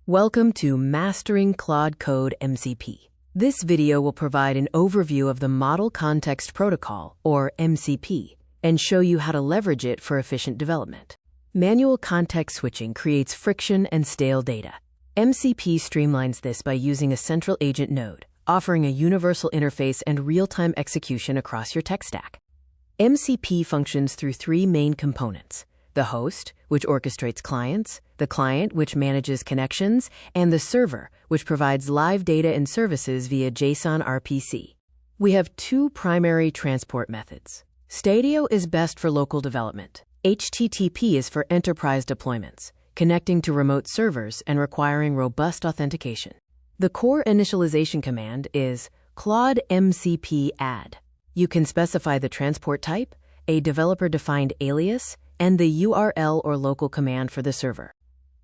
Welcome to Mastering Claude Code MCP. This video will provide an overview of the Model Context Protocol, or MCP, and show you how to leverage it for efficient development. Manual context switching creates friction and stale data. MCP streamlines this by using a central agent node, offering a universal interface and real-time execution across your tech stack. MCP functions through three main components: the host, which orchestrates clients, the client, which manages connections, and the server, which provides live data and services via JSON RPC. We have two primary transport methods. Stdio is best for local development. HTTP is for enterprise deployments, connecting to remote servers and requiring robust authentication. The core initialization command is Claude MCP add. You can specify the transport type, a developer-defined alias, and the URL or local command for the server.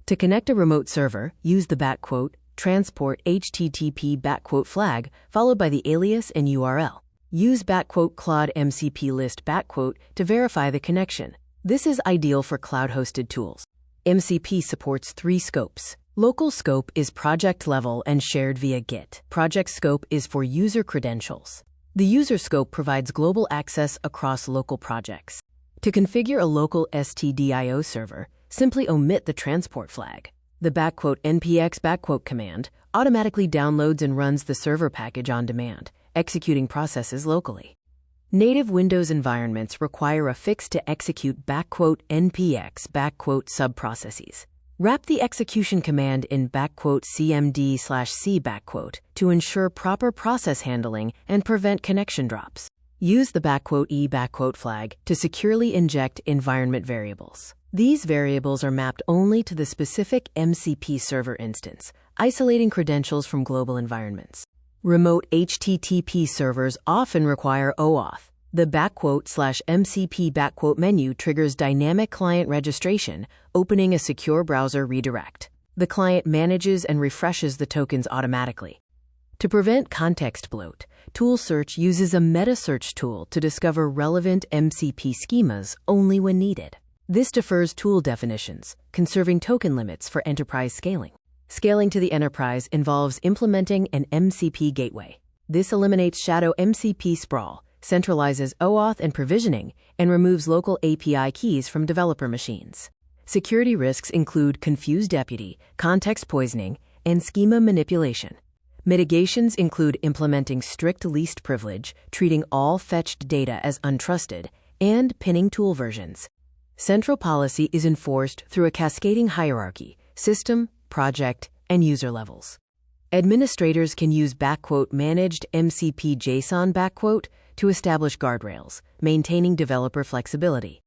To connect a remote server, use the transport HTTP flag followed by the alias and URL. Use Claude MCP list to verify the connection. This is ideal for cloud-hosted tools. MCP supports three scopes. Local scope is project level and shared via Git. Project scope is for user credentials. The user scope provides global access across local projects. To configure a local stdio server, simply omit the transport flag. The "npx" command automatically downloads and runs the server package on demand, executing processes locally. Native Windows environments require a fix to execute "npx" subprocesses. Wrap the execution command in "cmd/c" to ensure proper process handling and prevent connection drops. Use the "e" flag to securely inject environment variables. These variables are mapped only to the specific MCP server instance, isolating credentials from global environments. Remote HTTP servers often require OAuth. The "/MCP" menu triggers dynamic client registration, opening a secure browser redirect. The client manages and refreshes the tokens automatically. To prevent context bloat, Tool Search uses a meta search tool to discover relevant MCP schemas only when needed. This defers tool definitions, conserving token limits for enterprise scaling. Scaling to the enterprise involves implementing an MCP gateway. This eliminates shadow MCP sprawl, centralizes OAuth and provisioning, and removes local API keys from developer machines. Security risks include confused deputy, context poisoning, and schema manipulation. Mitigations include implementing strict least privilege, treating all fetched data as untrusted, and pinning tool versions. Central policy is enforced through a cascading hierarchy, system, project, and user levels. Administrators can use "managed MCP JSON" to establish guardrails, maintaining developer flexibility.